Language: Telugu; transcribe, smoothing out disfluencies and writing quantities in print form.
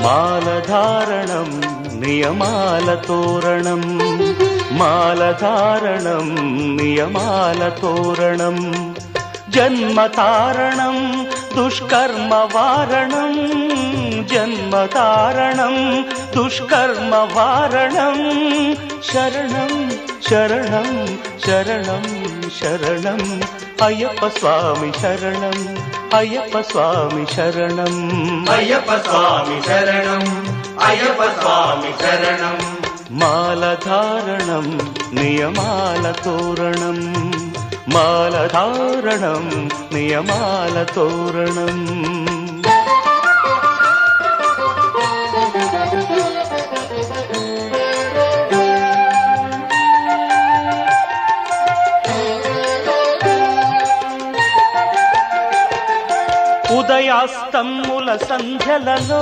మాలధారణం నియమాల తోరణం, మాలధారణం నియమాల తోరణం, జన్మతారణం దుష్కర్మ వారణం, జన్మతారణం దుష్కర్మ వారణం, శరణం శరణం శరణం శరణం అయ్యప్ప స్వామి శరణం, అయ్యప్ప స్వామి శరణం, అయ్యప్ప స్వామి శరణం, అయ్యప్ప స్వామి శరణం. మాలధారణం నియమాల తోరణం, మాలధారణం నియమాల తోరణం. ఉదయాస్తముల సంధ్యలలో